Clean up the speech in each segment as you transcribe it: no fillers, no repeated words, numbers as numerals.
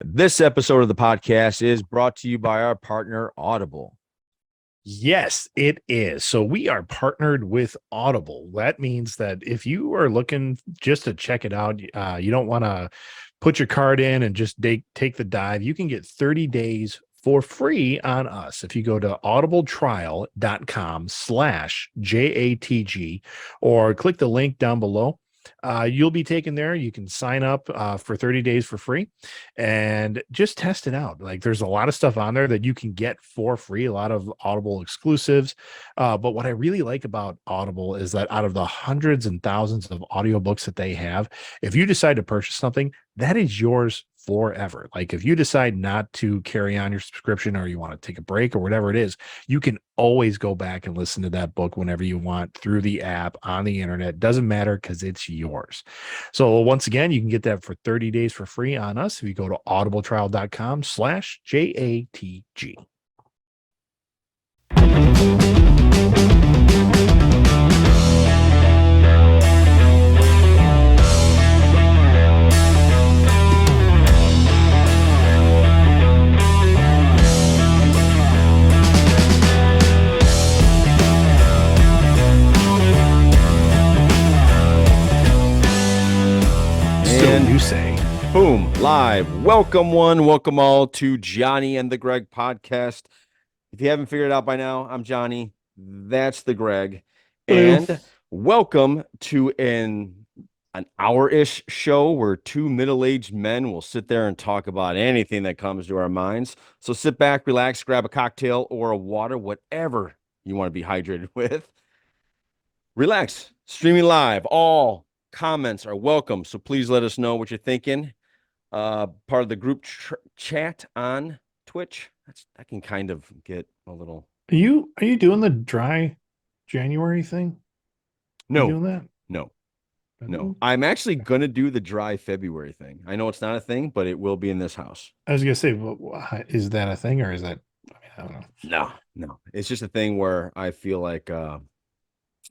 This episode of the podcast is brought to you by our partner, Audible. Yes, it is. So we are partnered with Audible. That means that if you are looking just to check it out, you don't want to put your card in and just take the dive. You can get 30 days for free on us. If you go to audibletrial.com/JATG or click the link down below, you'll be taken there. You can sign up for 30 days for free and just test it out. Like there's a lot of stuff on there that you can get for free, a lot of Audible exclusives. But what I really like about Audible is that out of the hundreds and thousands of audiobooks that they have, if you decide to purchase something, that is yours forever. Like if you decide not to carry on your subscription or you want to take a break or whatever it is, you can always go back and listen to that book whenever you want through the app on the internet. Doesn't matter because it's yours. So once again, you can get that for 30 days for free on us if you go to audibletrial.com/JATG. You say, boom, live. Welcome one, welcome all to Johnny and the Greg podcast. If you haven't figured it out by now, I'm Johnny. That's the Greg. And welcome to an hour-ish show where two middle-aged men will sit there and talk about anything that comes to our minds. So sit back, relax, grab a cocktail or a water, whatever you want to be hydrated with. Relax. Streaming live. All comments are welcome, so please let us know what you're thinking. Part of the group chat on Twitch. That can kind of get a little. Are you doing the dry January thing? No, you doing that? No. I'm actually gonna do the dry February thing. I know it's not a thing, but it will be in this house. I was gonna say, is that a thing or is that? I don't know. No. It's just a thing where I feel like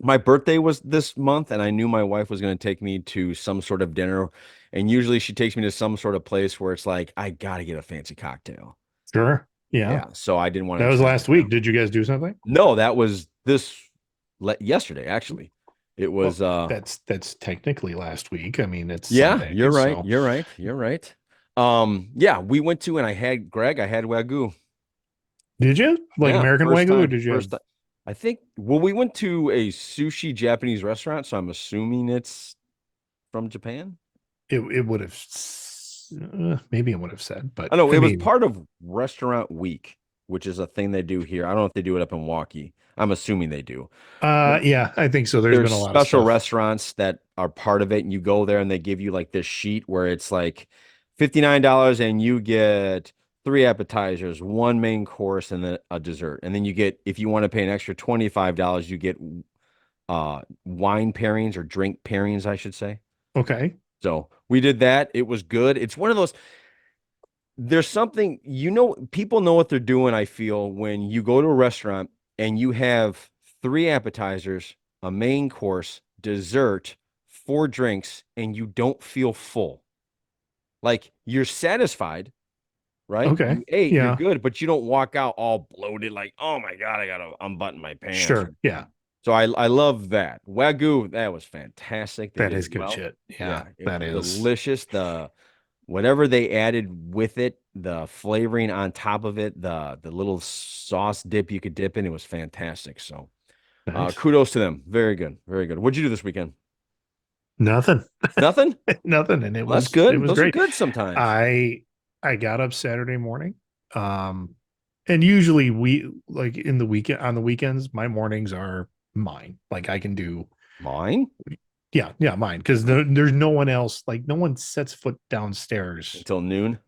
my birthday was this month, and I knew my wife was going to take me to some sort of dinner. And usually she takes me to some sort of place where it's like, I got to get a fancy cocktail. Sure. Yeah. Yeah. So I didn't want to. That was last week. Did you guys do something? No, that was yesterday, actually. It was. That's technically last week. I mean, it's Sunday, you're right. So. You're right. Yeah, we went to, and I had Wagyu. Did you American Wagyu? Or did you? I think, well, we went to a sushi Japanese restaurant, so I'm assuming it's from Japan. It would have, maybe it would have said, but I know it was part of Restaurant Week, which is a thing they do here. I don't know if they do it up in Milwaukee. I'm assuming they do. Yeah, I think so. There's been a lot of special restaurants that are part of it, and you go there and they give you like this sheet where it's like $59 and you get 3 appetizers, 1 main course, and then a dessert. And then you get, if you want to pay an extra $25, you get wine pairings or drink pairings, I should say. Okay. So we did that. It was good. It's one of those, there's something, people know what they're doing, I feel, when you go to a restaurant and you have 3 appetizers, a main course, dessert, 4 drinks, and you don't feel full. Like you're satisfied. Right? Okay. You ate, you're good, but you don't walk out all bloated like, oh my God, I gotta unbutton my pants. Sure. Yeah. So I love that. Wagyu, that was fantastic. That is good shit. Yeah, that is delicious. The whatever they added with it, the flavoring on top of it, the little sauce dip you could dip in, it was fantastic. So nice. Kudos to them. Very good. Very good. What'd you do this weekend? Nothing. Nothing? Nothing. And it was that's good. It was Those great. Are good sometimes. I got up Saturday morning. And usually we like in the weekend on the weekends, my mornings are mine. Like I can do mine. Yeah, mine. Because there's no one else, like no one sets foot downstairs until noon.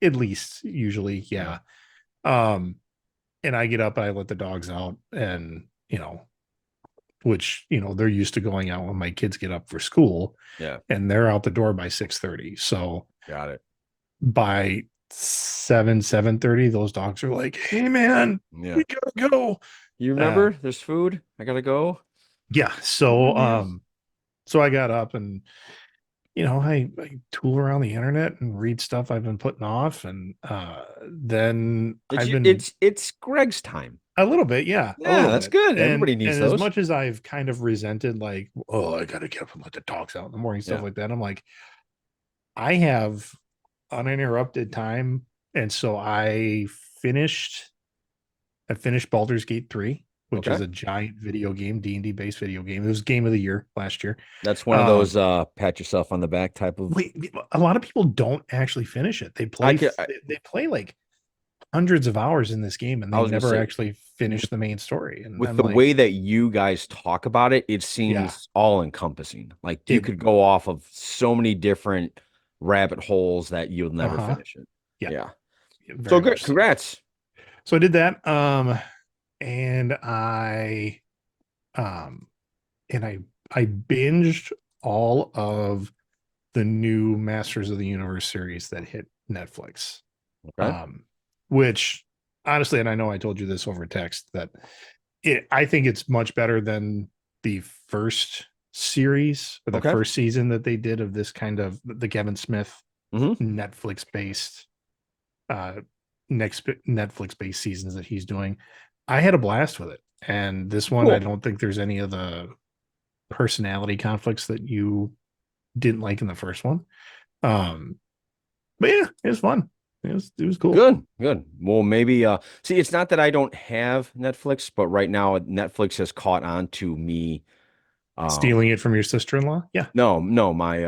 At least usually, yeah. And I get up and I let the dogs out and which they're used to going out when my kids get up for school. Yeah. And they're out the door by 6:30. So got it. By 7:30, those dogs are like, hey man, we gotta go. You remember there's food, I gotta go. Yeah. So so I got up and I tool around the internet and read stuff I've been putting off, and then I've been It's Greg's time. a little bit, yeah, a Yeah, little that's bit. good. And Everybody needs and as those. much as I've kind of resented, like, oh, I gotta get up and let the dogs out in the morning, stuff Yeah. like that, I'm like, I have uninterrupted time, and so finished I finished Baldur's Gate 3, which is Okay. a giant video game, D&D based video game. It was game of the year last year. That's one of those Um, pat yourself on the back type of. wait, a lot of people don't actually finish it. I could. They play like hundreds of hours in this game and I they was gonna never say actually finish with the main story. And with I'm the like, way that you guys talk about it, it yeah, seems all encompassing. Like you it could go off of so many different rabbit holes that you'll never uh-huh. finish it. Yeah, Yeah. So very good. much so. Congrats. So I did that. And I um and I binged all of the new Masters of the Universe series that hit Netflix. Okay. Um, which honestly, and I know I told you this over text, that I think it's much better than the first series or the Okay. first season that they did of this kind of the Kevin Smith Mm-hmm. Netflix based uh next Netflix based seasons that he's doing. I had a blast with it. And this one, I Cool. don't think there's any of the personality conflicts that you didn't like in the first one. Um, but yeah, it was fun. It was cool. Good. Good. Well, maybe see, it's not that I don't have Netflix, but right now Netflix has caught on to me. Stealing it from your sister-in-law? Yeah. No, my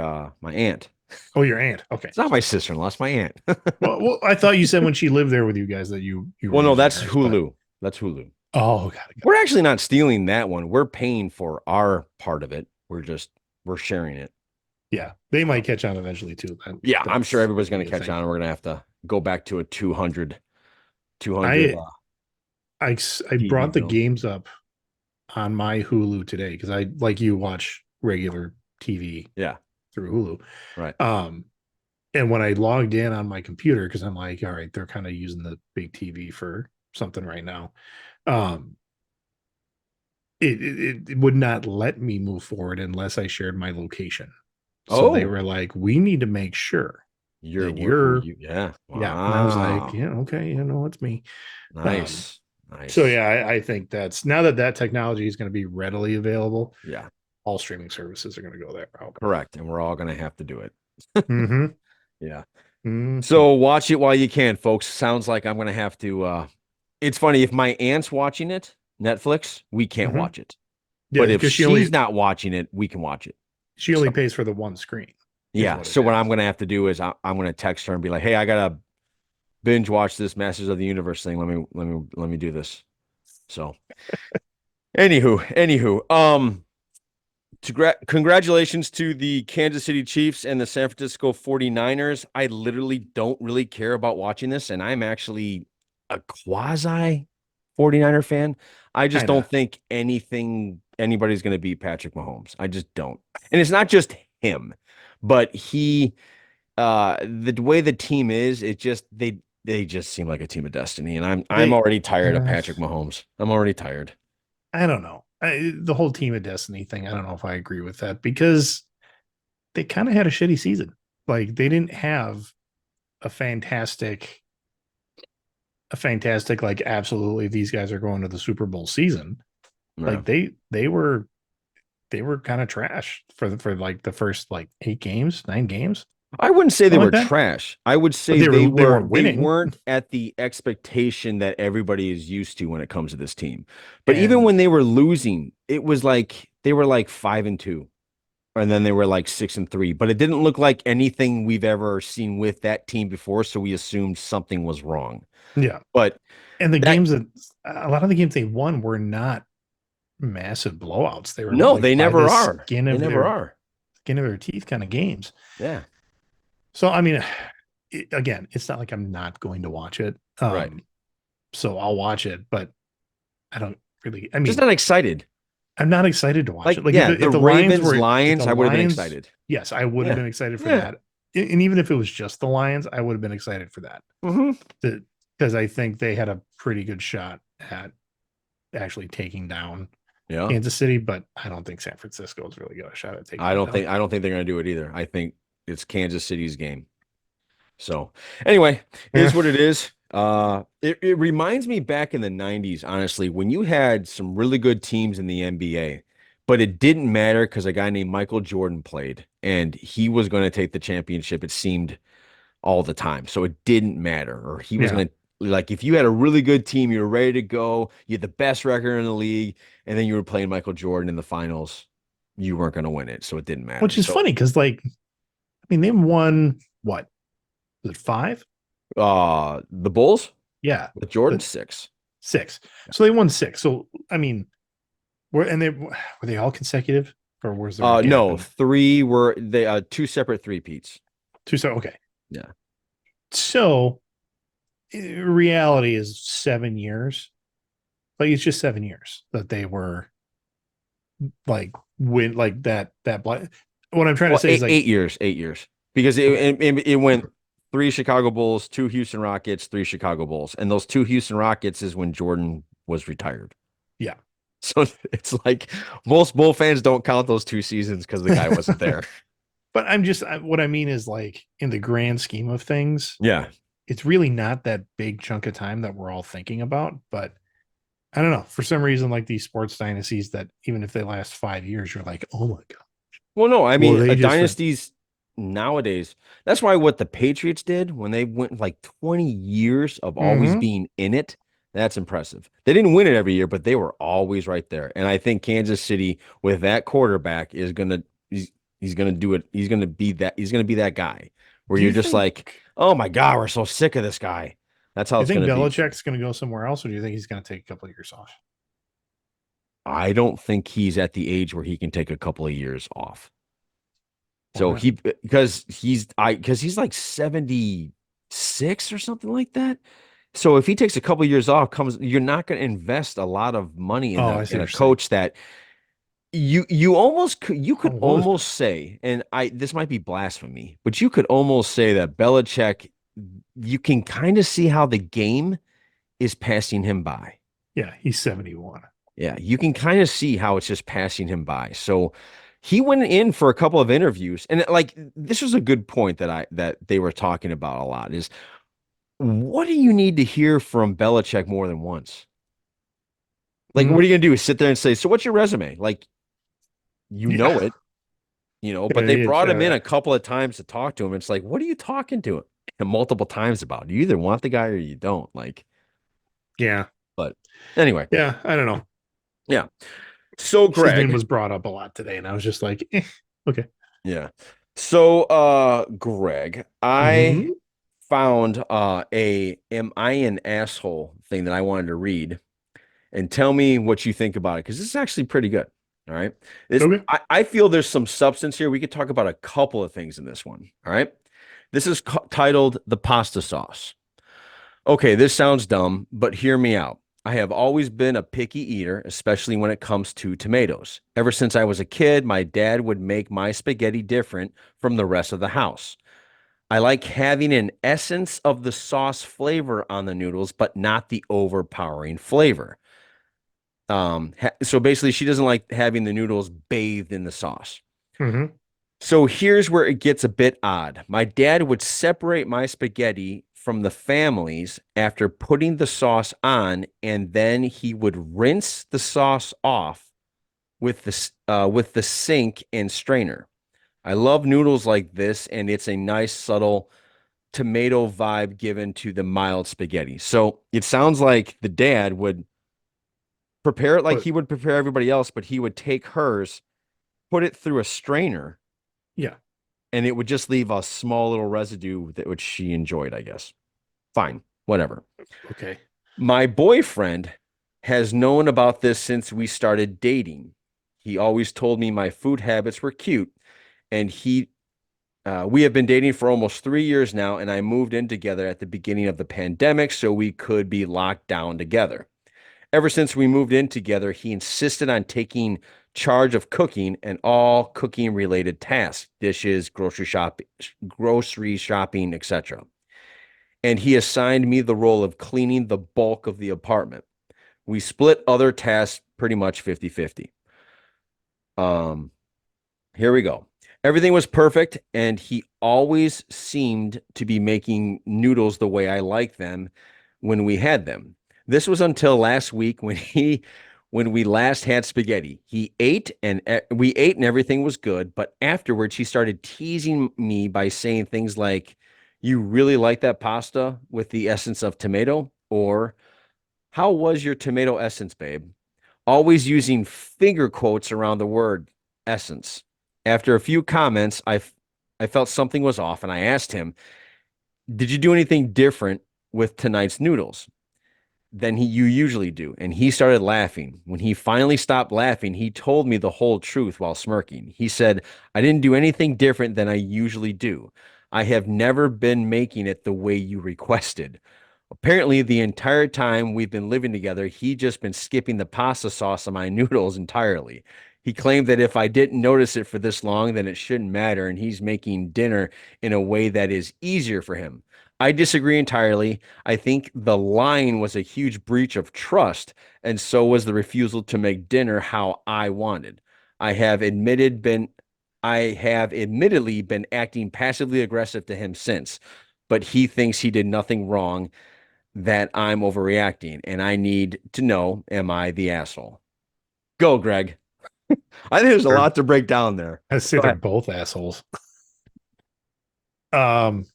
aunt. Oh, your aunt. Okay. It's not my Sorry. sister-in-law, it's my aunt. Well, I thought you said when she lived there with you guys that you were Well, no, using that's hers, but Hulu. That's Hulu. oh, got it. We're actually not stealing that one. We're paying for our part of it. We're sharing it. Yeah, they might So catch on eventually too. yeah, I'm sure That's everybody's gonna going be to a catch thing. on. We're going to have to go back to a 200 I I TV brought the bill. games up on my Hulu today because I, like you, watch regular TV Yeah, through right. Hulu. And when I logged in on my computer, because I'm like, all right, they're kind of using the big TV for something right now. Um, it would not let me move forward unless I shared my location. So they Oh, were like, we need to make sure you're that who you're, you, yeah. yeah. And I was like, Wow. yeah, okay, it's me. Um, Nice. so Nice. yeah, I think that's now that technology is going to be readily available, Yeah, all streaming services are going to go that route. correct. And we're all going to have to do it. Mm-hmm. Yeah. Mm-hmm. So watch it while you can, folks. Sounds like I'm going to have to it's funny if my aunt's watching it, Netflix, we can't Mm-hmm. watch it. Yeah, But if because she's not watching it, we can watch it. she only So pays for the one screen, is yeah. what it So what I'm is. gonna have to do is I'm gonna text her and be like, hey, I gotta binge watch this Masters of the Universe thing. Let me do this. So anywho, congratulations to the Kansas City Chiefs and the San Francisco 49ers. I literally don't really care about watching this, and I'm actually a quasi 49er fan. I just Kind of. don't think anybody's going to beat Patrick Mahomes. I just don't. And it's not just him, but the way the team is, it just they just seem like a team of destiny, and I'm They, already tired of uh, Patrick Mahomes. I'm already tired. I don't know. The whole team of destiny thing, I don't know if I agree with that because they kind of had a shitty season. Like they didn't have a fantastic, like absolutely these guys are going to the Super Bowl season. Yeah. Like they were kind of trash for like the first like 8 games, 9 games, I wouldn't say they something were like that. trash. I would But say they weren't they winning. weren't at the expectation that everybody is used to when it comes to this team. But even And when they were losing, it was like they were like 5-2, and then they were like 6-3. But it didn't look like anything we've ever seen with that team before, so we assumed something was wrong. yeah, But and the that games that a lot of the games they won were not massive blowouts. They were no, like they by the never are. They never are. skin of their teeth kind of games. Yeah, So I mean, again, it's not like I'm not going to watch it. right. So I'll watch it, but I don't really. I Just mean, not excited. I'm not excited to watch Like, it. Like yeah, the Ravens if the Lions, I would have been Lions, excited. yes, I would have Yeah, been excited for yeah. that. And even if it was just the Lions, I would have been excited for that. Hmm. Because I think they had a pretty good shot at actually taking down Yeah. Kansas City, but I don't think San Francisco is really got a shot at taking I it don't down. think I don't think they're going to do it either. I think it's Kansas City's game. So anyway, Yeah. is what it is. It reminds me back in the 90s, honestly, when you had some really good teams in the NBA, but it didn't matter because a guy named Michael Jordan played and he was going to take the championship, it seemed all the time. So it didn't matter. Or he was Yeah. going to, like, if you had a really good team, you were ready to go, you had the best record in the league, and then you were playing Michael Jordan in the finals, you weren't going to win it. So it didn't matter. Which is So funny because, like, I mean, they won what? Was it five? the Bulls Yeah. with Jordan, The six. six. So they won six. So, I mean, were they all consecutive or was there a gap No, in three were they two separate three-peats. two? So, okay. Yeah. So, reality is 7 years. Like, it's just 7 years that they were like win like that. What I'm trying to Well, say is eight, like, 8 years, 8 years. Because it, okay, it went three Chicago Bulls, two Houston Rockets, three Chicago Bulls. And those two Houston Rockets is when Jordan was retired. yeah. So it's like most Bull fans don't count those two seasons because the guy wasn't there. But what I mean is like in the grand scheme of things, Yeah. it's really not that big chunk of time that we're all thinking about. But I don't know. For some reason, like these sports dynasties that even if they last 5 years, you're like, oh my God. Well, no, I Well, mean, they a just dynasties nowadays, that's why what the Patriots did when they went like 20 years of always mm-hmm. being in it, that's impressive. They didn't win it every year, but they were always right there. And I think Kansas City with that quarterback is gonna he's gonna do it. He's gonna be that guy where Do you're you just think like, oh my God, we're so sick of this guy. That's how do you it's think gonna be. Belichick's gonna go somewhere else, or do you think he's gonna take a couple of years off? I don't think he's at the age where he can take a couple of years off. Why So not? because he's like 76 or something like that. So if he takes a couple of years off, you're not going to invest a lot of money Oh, I see in what a you're saying. coach that you could Oh, what was almost say, and I this might be blasphemy, but you could almost say that Belichick, you can kind of see how the game is passing him by. yeah, he's 71. Yeah, you can kind of see how it's just passing him by. So he went in for a couple of interviews, and like this was a good point that they were talking about a lot is what do you need to hear from Belichick more than once? Like, what Mm, are you gonna do? Sit there and say, "So what's your resume?" Like, you know yeah, it, but they it's brought him in a couple of times to talk to him. It's like, what are you talking to him? And multiple times about? You either want the guy or you don't. Like, yeah, but anyway, yeah. I don't know. yeah. So His name Greg, was brought up a lot today, and I was just like, okay. yeah. So Greg, I Mm-hmm. found a am I an asshole thing that I wanted to read and tell me what you think about it because this is actually pretty good. All right. Okay. I feel there's some substance here. We could talk about a couple of things in this one. All right. This is titled The Pasta Sauce. Okay, this sounds dumb, but hear me out. I have always been a picky eater, especially when it comes to tomatoes. Ever since I was a kid, my dad would make my spaghetti different from the rest of the house. I like having an essence of the sauce flavor on the noodles, but not the overpowering flavor. So basically, she doesn't like having the noodles bathed in the sauce. Mm-hmm. So here's where it gets a bit odd. My dad would separate my spaghetti from the family's after putting the sauce on, and then he would rinse the sauce off with the sink and strainer. I love noodles like this, and it's a nice subtle tomato vibe given to the mild spaghetti. So it sounds like the dad would prepare it like But he would prepare everybody else, but he would take hers, put it through a strainer, yeah, and it would just leave a small little residue that which she enjoyed, I guess. Fine, whatever. okay. My boyfriend has known about this since we started dating. He always told me my food habits were cute, and we have been dating for almost 3 years now, and I moved in together at the beginning of the pandemic so we could be locked down together. Ever since we moved in together, he insisted on taking charge of cooking and all cooking related tasks, dishes, grocery shopping, etc. And he assigned me the role of cleaning the bulk of the apartment. We split other tasks pretty much 50-50. Um, Here we go. Everything was perfect, and he always seemed to be making noodles the way I like them when we had them. This was until last week when we last had spaghetti. He ate and we ate and everything was good, but afterwards he started teasing me by saying things like, "You really like that pasta with the essence of tomato?" Or, "How was your tomato essence, babe?" Always using finger quotes around the word essence. After a few comments, I felt something was off and I asked him, "Did you do anything different with tonight's noodles than you usually do?" And he started laughing. When he finally stopped laughing, he told me the whole truth while smirking. He said, "I didn't do anything different than I usually do. I have never been making it the way you requested." Apparently, the entire time we've been living together, he just been skipping the pasta sauce on my noodles entirely. He claimed that if I didn't notice it for this long, then it shouldn't matter, and he's making dinner in a way that is easier for him. I disagree entirely. I think the lying was a huge breach of trust, and so was the refusal to make dinner how I wanted. I have admitted been I have admittedly been acting passively aggressive to him since, but he thinks he did nothing wrong, that I'm overreacting, and I need to know, am I the asshole? Go, Greg. I think there's a Or lot to break down there. I say Go they're ahead. both assholes. Um,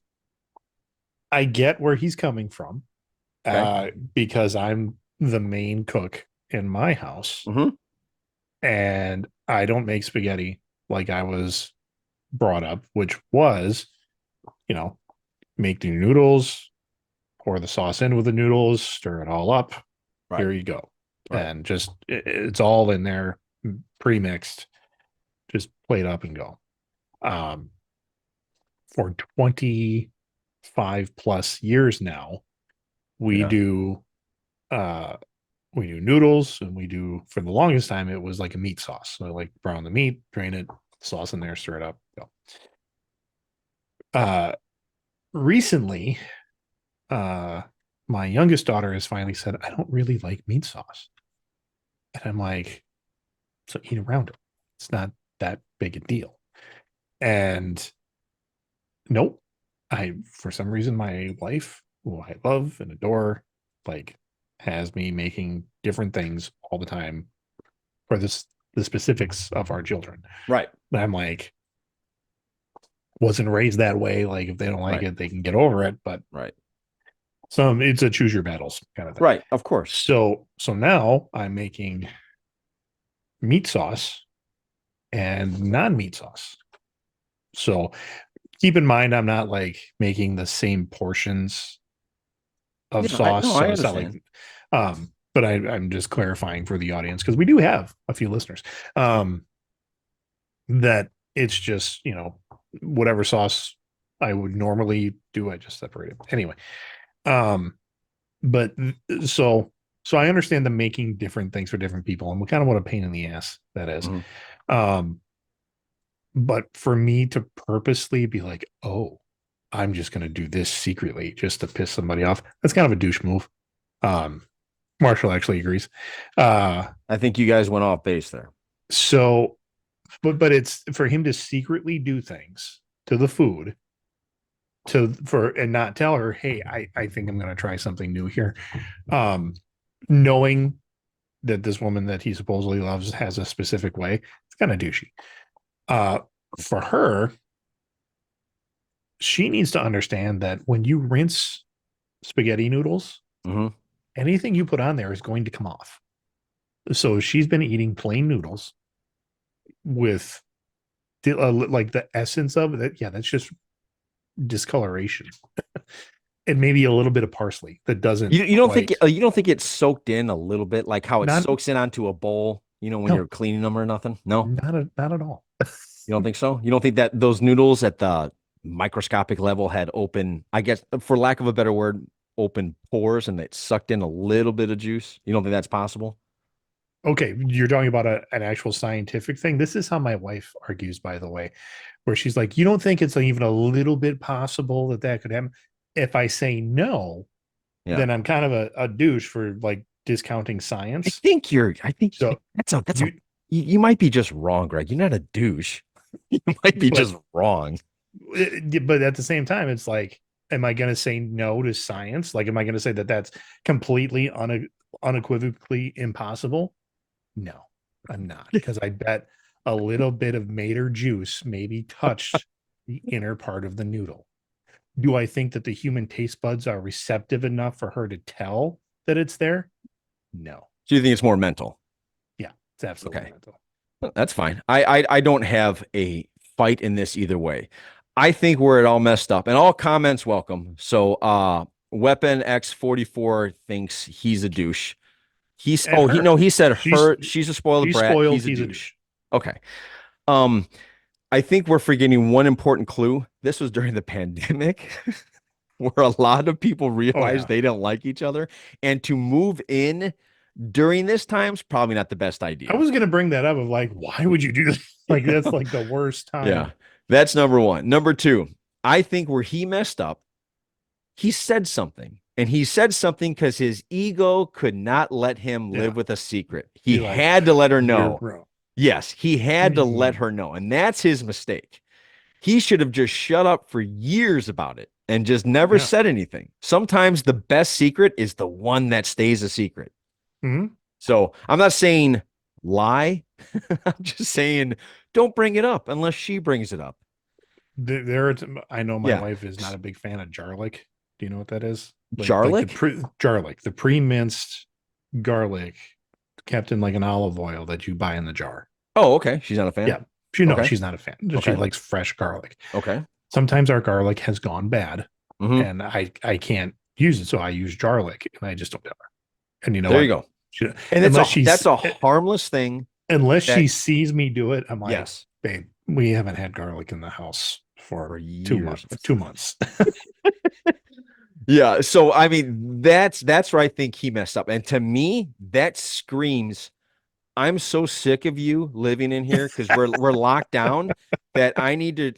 I get where he's coming from, Okay. because I'm the main cook in my house, Hmm. and I don't make spaghetti like I was brought up, which was, you know, make the noodles, pour the sauce in with the noodles, stir it all up. Right. Here you go. Right. And just it's all in there pre-mixed. Just plate up and go. Um, for 25 plus years now, we Yeah. do uh we do noodles, and we do, for the longest time it was like a meat sauce. So I like brown the meat, drain it, sauce in there, stir it up, go. Recently, uh my youngest daughter has finally said, I don't really like meat sauce. And I'm like, so eat around it. It's not that big a deal. And nope. I, for some reason, my wife, who I love and adore, like, has me making different things all the time for the specifics of our children. Right. And I'm like, wasn't raised that way. Like, if they don't like Right. it, they can get over it. But Right. some, it's a choose your battles kind of thing. Right. Of course. So now I'm making meat sauce and non-meat sauce. So keep in mind, I'm not like making the same portions of Yeah. sauce. No, I So it's not like, understand. but I'm just clarifying for the audience, because we do have a few listeners, that it's just, whatever sauce I would normally do, I just separate it. Anyway, um, but so I understand the making different things for different people and what kind of what a pain in the ass that is. Hmm. Um, but for me to purposely be like, oh, I'm just going to do this secretly just to piss somebody off, that's kind of a douche move. Um, Marshall actually agrees. Uh, I think you guys went off base there. so, but it's for him to secretly do things to the food and not tell her, hey, I think I'm going to try something new here. Um, Knowing that this woman that he supposedly loves has a specific way, it's kind of douchey. Uh, for her, she needs to understand that when you rinse spaghetti noodles, Hmm. anything you put on there is going to come off. So she's been eating plain noodles with like the essence of it. Yeah, that's just discoloration. And maybe a little bit of parsley that doesn't You don't think quite, you don't think it's soaked in a little bit, like how it not, soaks in onto a bowl, when you're no, cleaning them or nothing? No, not at all. you don't think so? You don't think that those noodles at the microscopic level had open, I guess, for lack of a better word, open pores and it sucked in a little bit of juice? You don't think that's possible? Okay, you're talking about an actual scientific thing. This is how my wife argues, by the way, where she's like, you don't think it's even a little bit possible that that could happen? If I say no, Yeah. then I'm kind of a douche for like discounting I science. think you're. I think So that's a. you, You might be just wrong, Greg. You're not a douche. You might be but just wrong. but at the same time, it's like, am I going to say no to science? Like, am I going to say that that's completely unequivocally impossible? No, I'm not, because I bet a little bit of Mater juice maybe touched the inner part of the noodle. Do I think that the human taste buds are receptive enough for her to tell that it's there? No. Do you think it's more mental? Yeah, it's absolutely Okay, mental. that's fine. I don't have a fight in this either way. I think where it all messed up, and all comments welcome. So, Weapon X44 thinks he's a douche. He's And oh he her, no he said she's her she's a spoiled she's brat. spoiled. He's a He's a douche. douche. Okay. Um, I think we're forgetting one important clue. This was during the pandemic, where a lot of people Oh realized yeah. they don't like each other, and to move in during this time's probably not the best I idea. was gonna bring that up of like, why would you do this? Like, that's like the worst Yeah, time. that's number one. Number two, I think where he messed up, he said something. And he said something because his ego could not let him Yeah. live with a secret. He Be like, had to let her you're know. wrong. Yes, he had to let Mhm. her know. And that's his mistake. He should have just shut up for years about it and just never Yeah. said anything. Sometimes the best secret is the one that stays a secret. Mhm. So I'm not saying lie. I'm just saying don't bring it up unless she brings it up. There, I know my Yeah. wife is not a big fan of garlic. Do you know what that is? Like the Garlic? garlic, the pre-minced garlic kept in like an olive oil that you buy in the jar. Oh, okay. She's not a fan. Yeah, Okay. she's not a fan. She Okay. likes fresh garlic. Okay. Sometimes our garlic has gone bad, Hmm. and I can't use it, so I use garlic, and I just don't tell her. And you know There you what? go. She, And unless that's she's a harmless thing unless she that sees me do it, I'm like, yes, babe, we haven't had garlic in the house for for two years. months. 2 months. Yeah. So I mean, that's where I think he messed up. And to me, that screams, I'm so sick of you living in here because we're locked down that I need to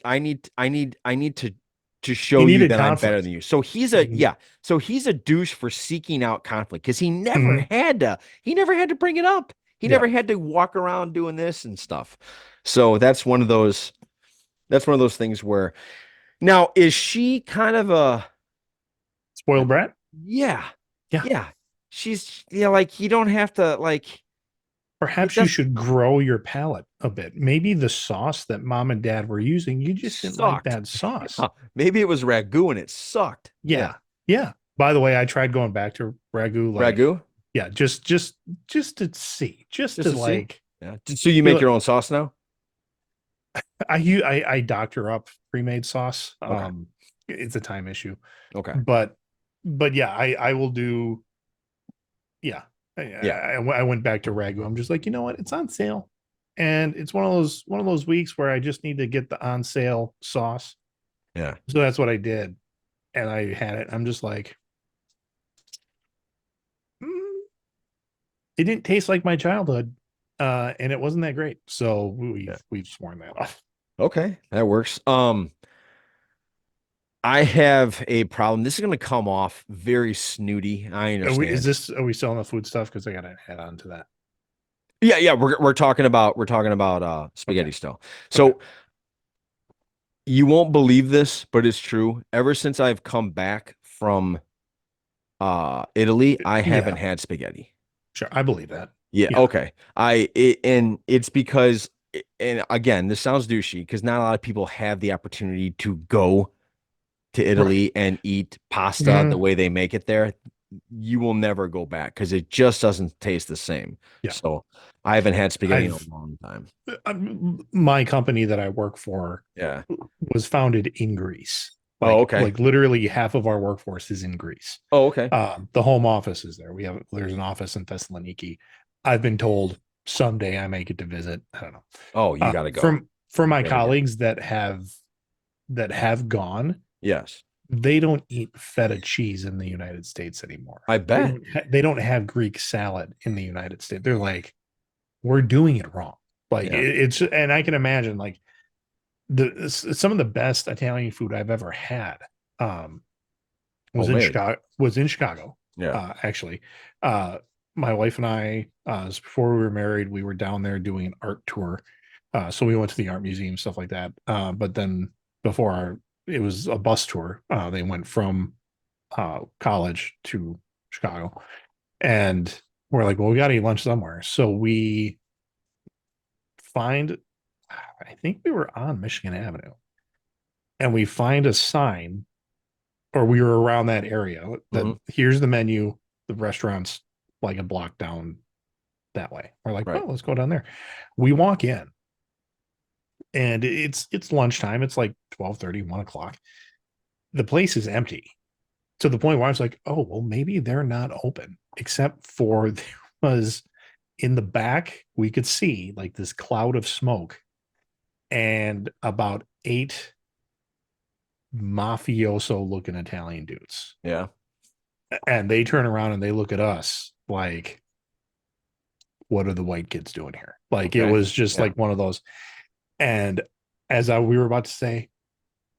He show you needed that I'm better conflict. than you. So he's a Mhm. yeah. So he's a douche for seeking out conflict because he never had to bring it up. He Yeah. never had to walk around doing this and stuff. So that's one of those things where now is she kind of a Spoiled brat. yeah, Yeah. yeah. She's yeah, like you don't have to like it Perhaps you does should grow your palate a bit. Maybe the sauce that mom and dad were using, you just didn't like sucked. that sauce. Huh, maybe it was ragu and it sucked. Yeah. Yeah. Yeah. By the way, I tried going back to ragu, like, Ragu? yeah, just to see, just Just to to see? like, Yeah. So you you make know, your own sauce now? I doctor up pre-made sauce. Okay. It's a time issue, Okay. but yeah, I will do. Yeah, Yeah. I went back to ragu. I'm just like, you know what? It's on sale, and it's one of those weeks where I just need to get the on sale sauce. Yeah. So that's what I did, and I had it. I'm just like, mm, it didn't taste like my childhood, and it wasn't that great. So Yeah. we've sworn that off. Okay. That works. I have a problem. This is going to come off very snooty. I understand. Are we selling the food stuff? Because I gotta head on to that. Yeah, yeah, we're talking about Okay. spaghetti still. Okay. So you won't believe this, but it's true. Ever since I've come back from Italy, I haven't Yeah. had spaghetti. Sure. I believe that. Yeah, Yeah. okay. And it's because and again, this sounds douchey because not a lot of people have the opportunity to go to Right. Italy and eat pasta the Mhm. way they make it there. You will never go back because it just doesn't taste the same. Yeah. So I haven't had spaghetti in a I've long time. my company that I work for Yeah. was founded in Greece. Oh, okay. Like literally half of our workforce is in Greece. Oh, okay. The home office is there. There's an office in Thessaloniki. I've been told someday I may get to visit. I don't know. Oh, you got to go. From for my You gotta go. colleagues that have gone, Yes. they don't eat feta cheese in the United States anymore. I bet. They don't have Greek salad in the United States. They're like, we're doing it wrong. Like Yeah. it's, and I can imagine like some of the best Italian food I've ever had was in Homemade. Chicago. Was in Chicago, Yeah. actually. Uh, my wife and I, before we were married, we were down there doing an art tour. So we went to the art museum, stuff like that. But then before it was a bus tour. They went from college to Chicago, and we're like, well, we got to eat lunch somewhere. So we find, I think we were on Michigan Avenue, and we find a sign, or we were around that area that here's the menu, the restaurant's like a block down that way. We're like, Right. oh, let's go down there. We walk in, and it's lunchtime. It's like 12:30, 1 o'clock. The place is empty to the point where I was like, oh, well, maybe they're not open, except for there was in the back, we could see like this cloud of smoke and about 8 mafioso looking Italian dudes. Yeah. And they turn around and they look at us like, what are the white kids doing here? Like it was just like one of those. And we were about to say,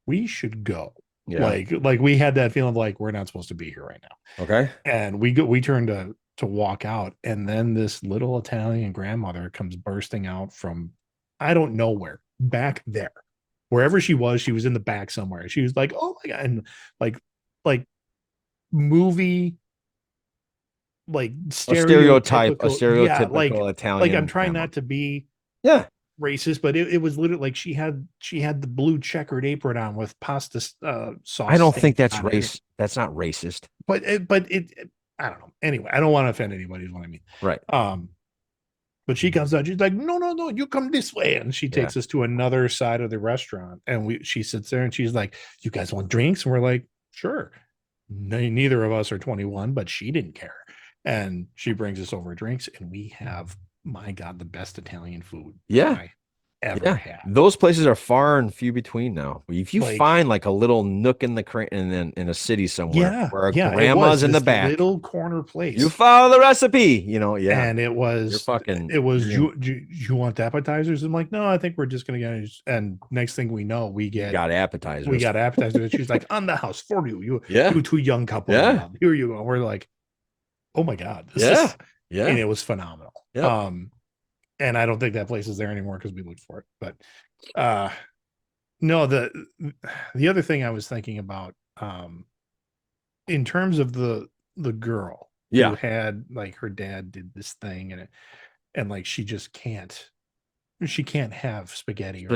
we should go. Yeah. Like we had that feeling of like we're not supposed to be here right now. Okay. And we turned to walk out, and then this little Italian grandmother comes bursting out from I don't know where, back there. Wherever she was in the back somewhere. She was like, "Oh my god." And like movie like stereotype, a stereotypical yeah, like Italian. I'm trying not to be yeah racist, but it was literally like she had the blue checkered apron on with pasta sauce. I don't think that's race. That's not racist. But it I don't know. Anyway, I don't want to offend anybody is what I mean. Right. But she comes out, she's like, no, you come this way. And she takes us to another side of the restaurant. And she sits there and she's like, you guys want drinks? And we're like, sure. Neither of us are 21, but she didn't care. And she brings us over drinks, and we have, my God, the best Italian food I ever had. Those places are far and few between now. If you find like a little nook in the in a city somewhere where a grandma's in the back, little corner place, you follow the recipe, and it was you want appetizers? I'm like, no, I think we're just gonna get. And next thing we know, we got appetizers. She's like, on the house for you, you two young couple, here you go. We're like, oh my God, and it was phenomenal. And I don't think that place is there anymore because we looked for it. But no, the other thing I was thinking about, in terms of the girl who had like her dad did this thing and like she can't have spaghetti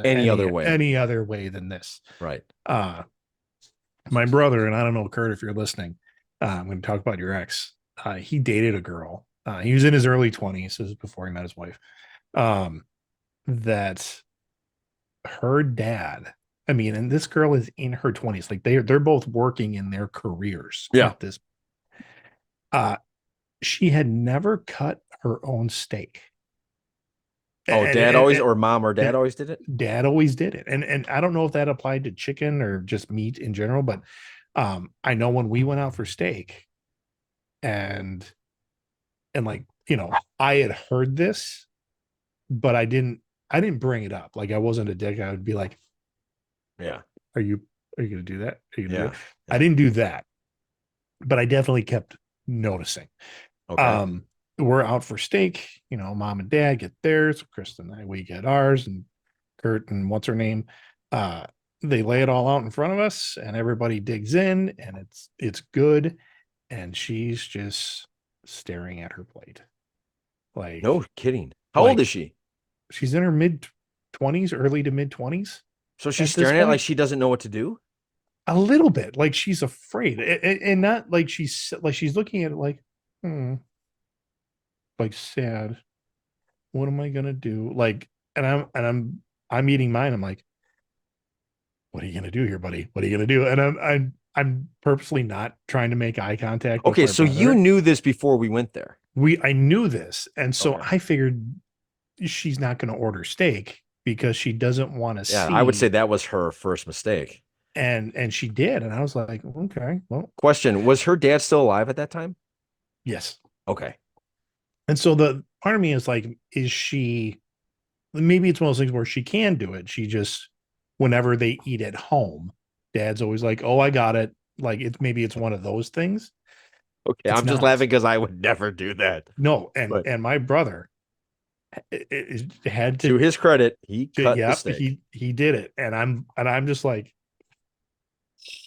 any other way than this. Right. My brother, and I don't know, Kurt, if you're listening, I'm going to talk about your ex. He dated a girl. He was in his early 20s. This is before he met his wife. That her dad, I mean, and this girl is in her 20s. Like they're both working in their careers. At this. She had never cut her own steak. Oh, or mom or dad always did it? Dad always did it. And I don't know if that applied to chicken or just meat in general, but I know when we went out for steak and like, I had heard this, but I didn't bring it up. Like I wasn't a dick. I would be like, are you going to do that? Are you gonna do that? I didn't do that, but I definitely kept noticing. Okay. We're out for steak, mom and dad get theirs. Kristen and I, we get ours, and Kurt and what's her name. They lay it all out in front of us and everybody digs in and it's good. And she's just staring at her plate. Like, no kidding. How old is she? She's in her mid-20s, early to mid-20s. So she's staring at it like she doesn't know what to do? A little bit. Like she's afraid. And not like she's looking at it like, like sad. What am I gonna do? Like, and I'm eating mine. I'm like, what are you gonna do here, buddy? What are you gonna do? And I'm purposely not trying to make eye contact. Okay, so you knew this before we went there. I knew this, and so I figured she's not going to order steak because she doesn't want to see. I would say that was her first mistake. And she did, and I was like, okay, well. Question: was her dad still alive at that time? Yes. Okay. And so the part of me is like, is she? Maybe it's one of those things where she can do it. She just, whenever they eat at home, dad's always like, oh, I got it. Like maybe it's one of those things. Okay, It's I'm just not. laughing because I would never do that. No, But and my brother it had to his credit, he cut the yep, steak. he did it. And I'm just like,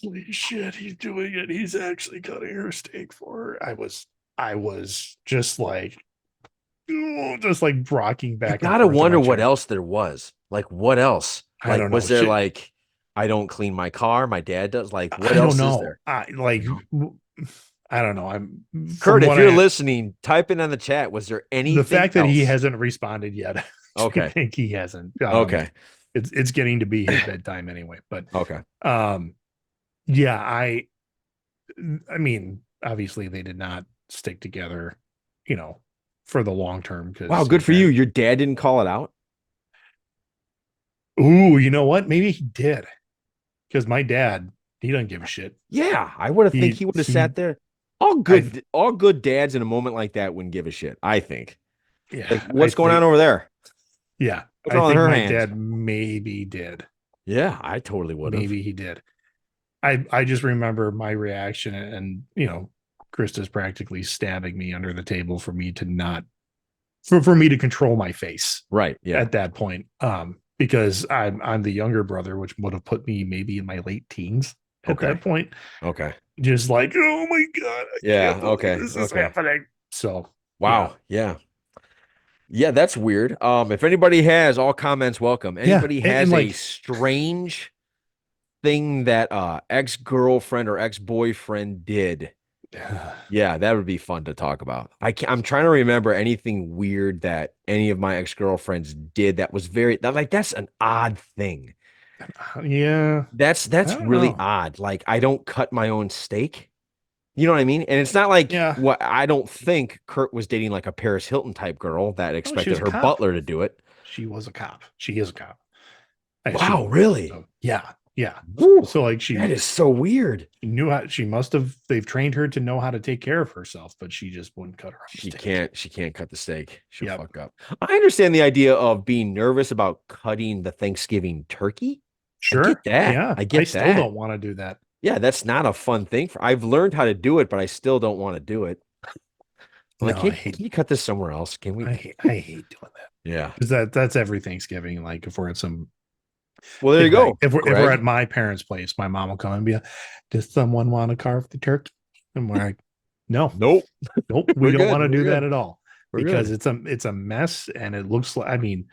holy shit, he's doing it. He's actually cutting her steak for her. I was just like rocking You back and gotta forth in my wonder what chair. else there was. Like, what else? I Like, don't know. was there Shit. like, I don't clean my car, my dad does? Like, what I don't else is know. there? I You like know? I don't know. I'm Kurt, from if what you're I listening, type in on the chat. Was there the anything fact that he else? hasn't responded yet. I Okay. think he hasn't. Okay. It's getting to be his bedtime anyway. But Okay. um, yeah, I mean, obviously they did not stick together, you know, for the long term Wow, because good his for you. dad. Your dad didn't call it out? Ooh, you know what? Maybe he did because my dad, he doesn't give a shit. Yeah, I would have think He he would have he sat there. I All good dads in a moment like that wouldn't give a shit, I think. Like, yeah, I what's going on think over there? yeah, What's I wrong with think her my hands? dad maybe did. Yeah, I totally would have. Maybe he did. I just remember my reaction and Krista's practically stabbing me under the table for me to not for me to control my face Right. Yeah. at that point. Because I'm the younger brother, which would have put me maybe in my late teens at that Okay. point. Okay. Just like, oh my God, I Yeah. can't believe Okay. this is Okay. happening. So yeah. Wow. Yeah. Yeah, that's weird. If anybody has all comments, welcome. Yeah. Anybody And has a like strange thing that ex-girlfriend or ex-boyfriend did. Yeah, that would be fun to talk about. I'm trying to remember anything weird that any of my ex-girlfriends did that was that's an odd thing. yeah, I That's don't really know. odd. Like, I don't cut my own steak. You know what I mean? And it's not like Yeah. what I don't think Kurt was dating like a Paris Hilton type girl that Oh, she was expected a her cop. butler to do it. She was a cop. She is a cop. I Wow, assume. really? So yeah, yeah. Woo, So like that is so weird. she knew how she must have they've trained her to know how to take care of herself, but she just wouldn't cut her own steak. She can't cut the steak. She'll Yep. fuck up. I understand the idea of being nervous about cutting the Thanksgiving turkey. I get Sure. that. Yeah. I I get still that. don't want to do that. Yeah, that's not a fun thing for I've learned how to do it, but I still don't want to do it. I'm like, No, can you cut this somewhere else? Can we? I hate doing that. Yeah. Because that's every Thanksgiving. Like if we're at some Well, there you like go, if we're at Greg. my parents' place, my mom will come and be like, does someone want to carve the turkey? And we're like, no, Nope. nope, we We're don't good. want to We're do that good. at all We're because good. it's a mess and it looks like I mean,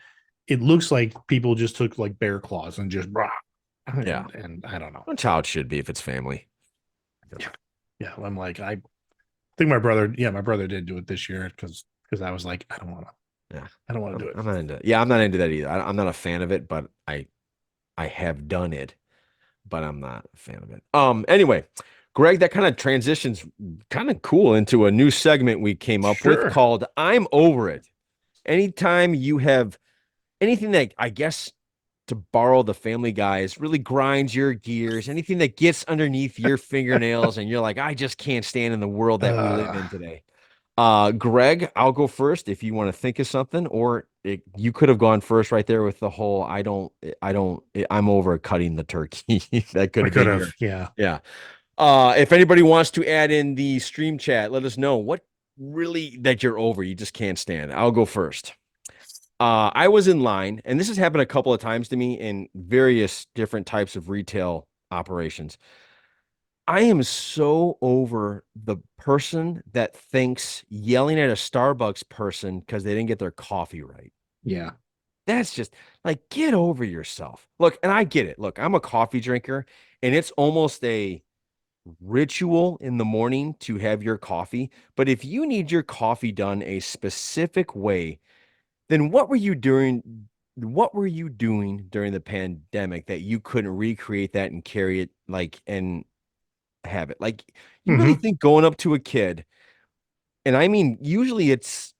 it looks like people just took like bear claws and just rah, Yeah. and I don't know. That's how it should be if it's family. Yeah, I'm like I think my brother did do it this year because I was like Yeah. I don't want to do it. I'm not into yeah, I'm not into that either. I'm not a fan of it, but I have done it, but I'm not a fan of it. Anyway, Greg, that kind of transitions kind of cool into a new segment we came up with Sure. called I'm Over It. Anytime you have anything that I guess to borrow the Family Guys really grinds your gears, anything that gets underneath your fingernails and you're like, I just can't stand in the world that we live Uh in today. Greg, I'll go first if you want to think of something, or you could have gone first right there with the whole I'm over cutting the turkey. That could I have could been have, your, yeah. yeah. If anybody wants to add in the stream chat, let us know what really that you're over, you just can't stand. I'll go first. I was in line, and this has happened a couple of times to me in various different types of retail operations. I am so over the person that thinks yelling at a Starbucks person because they didn't get their coffee right. Yeah. That's just like, get over yourself. Look, and I get it. Look, I'm a coffee drinker, and it's almost a ritual in the morning to have your coffee. But if you need your coffee done a specific way, then what were you doing during the pandemic that you couldn't recreate that and carry it like and have it? Like, you really Mm-hmm. think going up to a kid, and I mean usually it's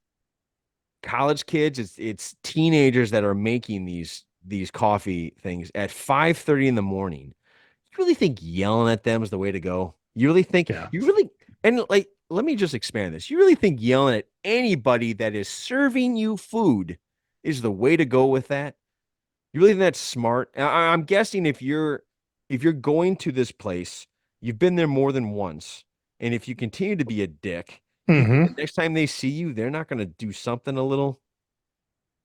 college kids, it's teenagers that are making these coffee things at 5:30 in the morning. You really think yelling at them is the way to go? Yeah. You really and like let me just expand this. You really think yelling at anybody that is serving you food is the way to go with that? You really think that's smart? I'm guessing if you're going to this place, you've been there more than once. And if you continue to be a dick, you think the Mm-hmm. next time they see you, they're not going to do something a little,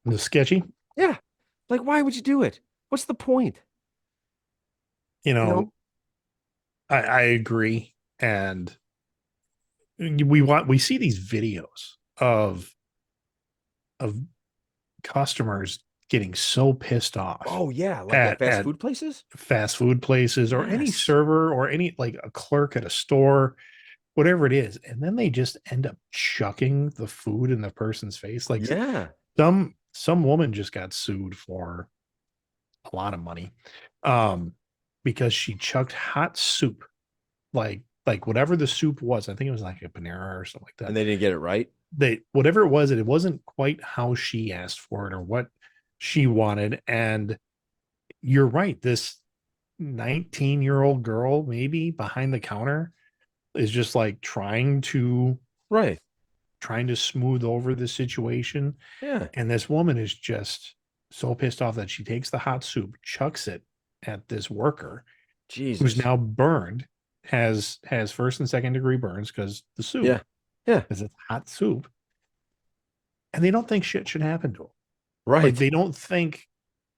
It's sketchy. yeah. Like, why would you do it? What's the point? You You know? know, I agree. And we see these videos of customers getting so pissed off Oh, yeah. Like at fast at food places? fast food places or any Yes. server or any like a clerk at a store, whatever it is, and then they just end up chucking the food in the person's face. Like Yeah. some woman just got sued for a lot of money, um, because she chucked hot soup, like whatever the soup was. I think it was like a Panera or something like And that. they didn't get it right. They whatever it was, it wasn't quite how she asked for it or what she wanted. And you're right. This 19-year-old girl, maybe behind the counter, is just like Right. trying to smooth over the situation. Yeah. And this woman is just so pissed off that she takes the hot soup, chucks it at this worker who's Jesus. now burned, has first and second degree burns because the soup, Yeah. Yeah. because it's hot soup, and they don't think shit should happen to them. Like Right. they don't think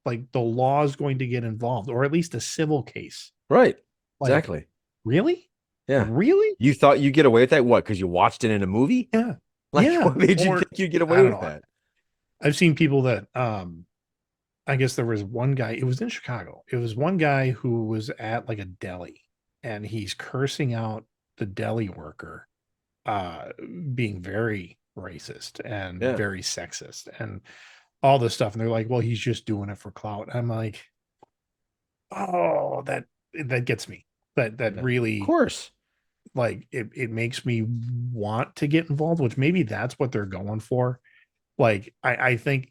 like the law is going to get involved, or at least a civil case. Right. Like, Exactly. really? Yeah. Really? You thought you'd get away with that? What? Because you watched it in a movie? Yeah. Like, Yeah. what made you Or think you'd get I away don't with know. that? I've seen people that I guess there was one guy, it was in Chicago. It was one guy who was at like a deli and he's cursing out the deli worker, uh, being very racist and Yeah. very sexist and all this stuff. And they're like, well, he's just doing it for clout. I'm like, oh, that gets me. That Yeah. Of really, course. like, it makes me want to get involved, which maybe that's what they're going for. Like, I think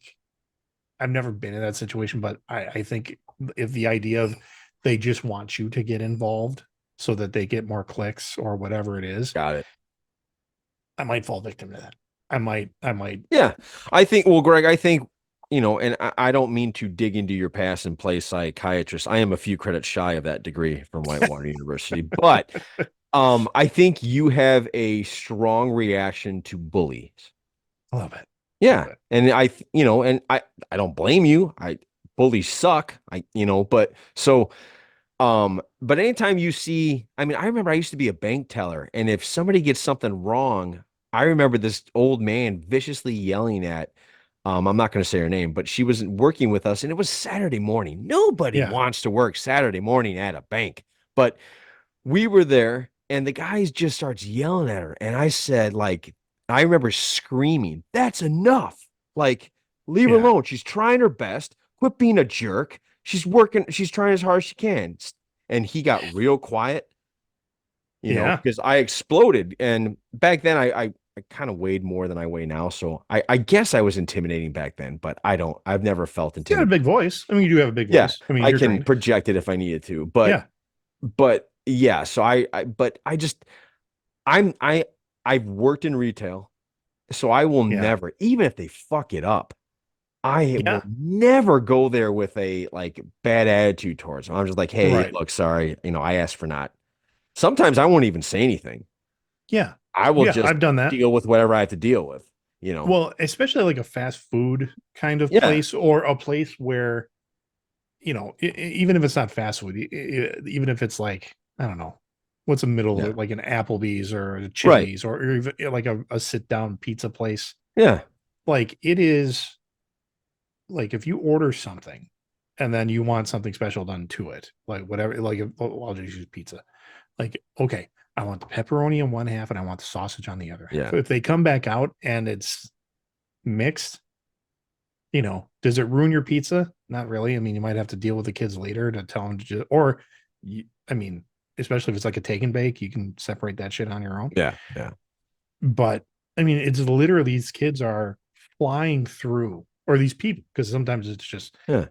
I've never been in that situation, but I think if the idea of they just want you to get involved so that they get more clicks or whatever it is, Got it. I might fall victim to that. I might, Yeah. I think, well, Greg, I think, and I don't mean to dig into your past and play psychiatrist. I am a few credits shy of that degree from Whitewater University, but I think you have a strong reaction to bullies. I love it. Love Yeah. it. And I don't blame you. Bullies suck. But so but anytime you see, I mean, I remember I used to be a bank teller, and if somebody gets something wrong, I remember this old man viciously yelling at, I'm not going to say her name, but she was working with us, and it was Saturday morning. Nobody Yeah. wants to work Saturday morning at a bank, but we were there, and the guy just starts yelling at her, and I said, like, I remember screaming, "That's enough! Like, leave her Yeah. alone. She's trying her best. Quit being a jerk. She's working. She's trying as hard as she can." And he got real quiet, Yeah. because I exploded. And back then, I kind of weighed more than I weigh now, so I guess I was intimidating back then. But I've never felt You got a big intimidated. voice. I mean, you do have a big Yeah, voice. I mean, I you're can trained. project it if I needed to, but Yeah. yeah. So but I just I'm I've worked in retail, so I will Yeah. never, even if they fuck it up, I will Yeah. never go there with a like bad attitude towards them. I'm just like, hey, Right. look, sorry, I asked for not. Sometimes I won't even say anything. Yeah. I will Yeah. just I've done that. deal with whatever I have to deal with. Well, especially like a fast food kind of Yeah, place or a place where, even if it's not fast food, even if it's like, I don't know, what's a middle, yeah, like an Applebee's or a right. Chili's or even like a sit down pizza place. Yeah, Like it is like if you order something and then you want something special done to it, like whatever, like I'll just use pizza. Like, okay, I want the pepperoni in one half and I want the sausage on the other half. yeah, If they come back out and it's mixed, does it ruin your pizza? Not really. I mean, you might have to deal with the kids later to tell them to just, or I mean, especially if it's like a take and bake, you can separate that shit on your own. yeah, yeah, But I mean, it's literally these kids are flying through, or these people, because sometimes it's just, yeah.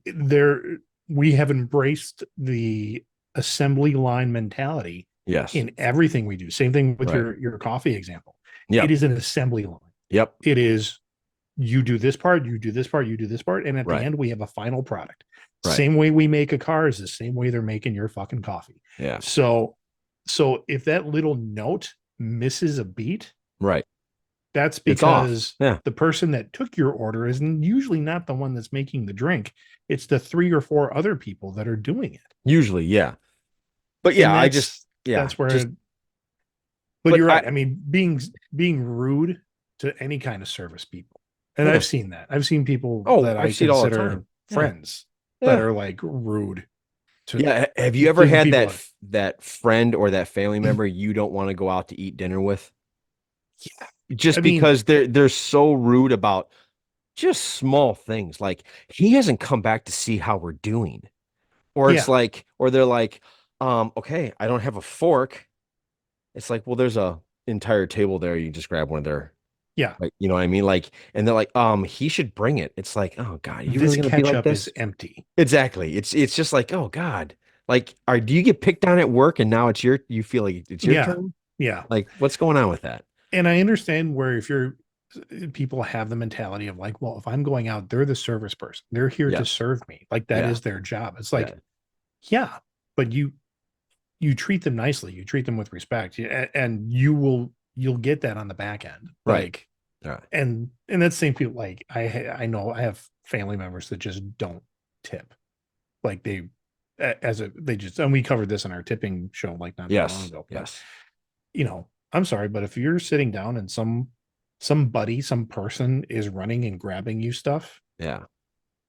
they're, we have embraced the assembly line mentality Yes, in everything we do. Same thing with right. your coffee example. It Yep, is an assembly line. yep, It is you do this part, you do this part, you do this part, and at the right, end we have a final product. right. Same way we make a car is the same way they're making your fucking coffee. Yeah, So So if that little note misses a beat, Right. that's It's off. because Yeah. the person that took your order is usually not the one that's making the drink. It's the 3 or 4 other people that are doing it. Usually, yeah. But And yeah, I just yeah, that's where, just but but you're I right. I mean, being rude to any kind of service people. And yeah. I've seen that. I've seen people Oh, that I I see it all the consider time. Yeah. friends that Yeah. are like rude to Yeah. Have you ever the had people. that friend or that family member you don't want to go out to eat dinner with? Yeah. I Just mean, because they're so rude about just small things. Like he hasn't come back to see how we're doing. Or it's yeah, like, or they're like, okay, I don't have a fork. It's like, well, there's a entire table there. You just grab one of their, yeah. like, you know what I mean? Like, and they're like, he should bring it. It's like, oh God, you really This gonna be like ketchup is this? empty. Exactly. It's just like, oh God. Like, do you get picked on at work and now you feel like it's your Yeah. turn? Yeah. Like, what's going on with that? And I understand where if you're people have the mentality of like, well, if I'm going out, they're the service person. They're here to Yes. serve me. Like that Yeah. is their job. It's Yeah. like, yeah, but you treat them nicely. You treat them with respect. And you'll get that on the back end. Right. Like Right. and that's the same people like I know I have family members that just don't tip. Like they just and we covered this in our tipping show like not too long Yes. ago. But Yes. I'm sorry, but if you're sitting down and somebody, some person is running and grabbing you stuff, Yeah.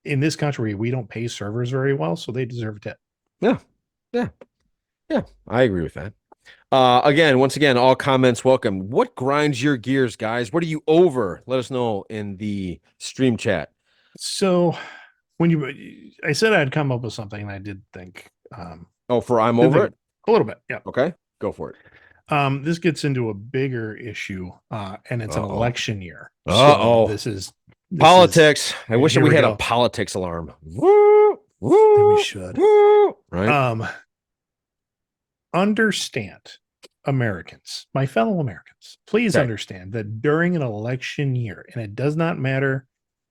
in this country, we don't pay servers very well, so they deserve a tip. Yeah. Yeah. Yeah. I agree with that. Again, once again, all comments welcome. What grinds your gears, guys? What are you over? Let us know in the stream chat. So when I said I'd come up with something, and I did think, Oh, for I'm did over think it? a little bit, yeah. Okay, go for it. This gets into a bigger issue, and it's an Uh-oh. election year. So Uh-oh. this is Politics. I wish that here we we had a go. politics alarm. Woo, And we woo, should woo. Right? um understand, Americans, my fellow Americans, please Okay. understand that during an election year, and it does not matter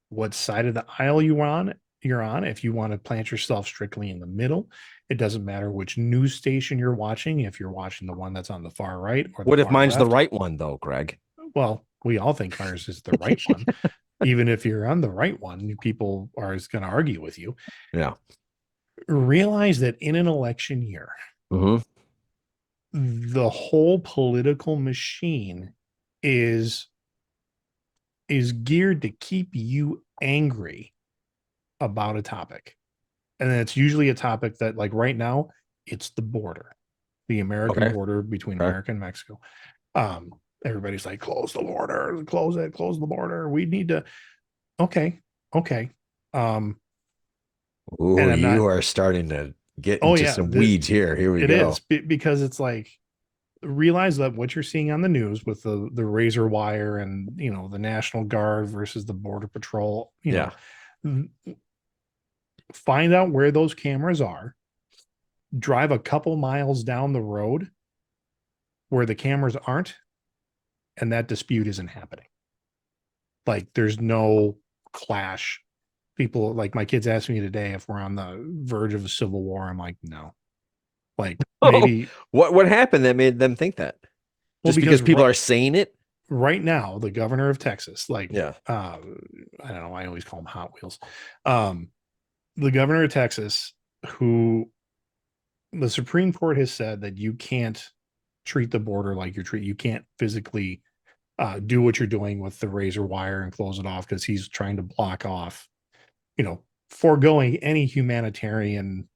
what side of the aisle you're on, if you want to plant yourself strictly in the middle, it doesn't matter which news station you're watching, if you're watching the one that's on the far right or the What if far mine's the left. right one, though, Greg? Well, we all think ours is the right one. Even if you're on the right one, people are going to argue with you. Yeah. Realize that in an election year, Hmm. the whole political machine is geared to keep you angry about a topic. And it's usually a topic that, like right now, it's the border, the American Okay. border between Okay. America and Mexico. Um, Everybody's like, close the border, close it, close the border. We need to, okay, okay. Um, Ooh, and I'm not, you are starting to get oh into yeah, some weeds here. Here we it is go. because it's like, realize that what you're seeing on the news with the razor wire and the National Guard versus the Border Patrol, Yeah. find out where those cameras are, drive a couple miles down the road where the cameras aren't, and that dispute isn't happening. Like there's no clash. People like my kids asked me today if we're on the verge of a civil war. I'm like, no. Like Oh, maybe, what happened that made them think that? well, Just because because people are saying it? right now the governor of Texas, like Yeah. I don't know, I always call him Hot Wheels. Um, the governor of Texas, who the Supreme Court has said that you can't treat the border like you can't physically do what you're doing with the razor wire and close it off because he's trying to block off, foregoing any humanitarian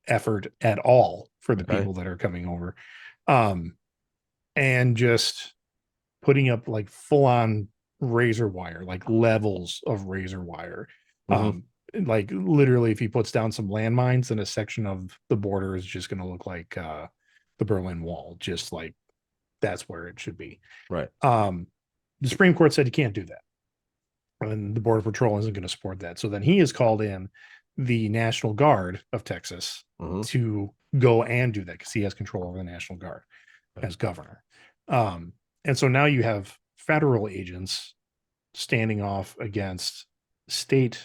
effort at all for the Okay. people that are coming over. Um, and just putting up like full on razor wire, like levels of razor wire. Hmm. Like literally, if he puts down some landmines, then a section of the border is just going to look like the Berlin Wall, just like that's where it should be. Right. The Supreme Court said you can't do that, and the Border Patrol isn't going to support that. So then he has called in the National Guard of Texas Hmm. to go and do that because he has control over the National Guard as governor. Um, and so now you have federal agents standing off against state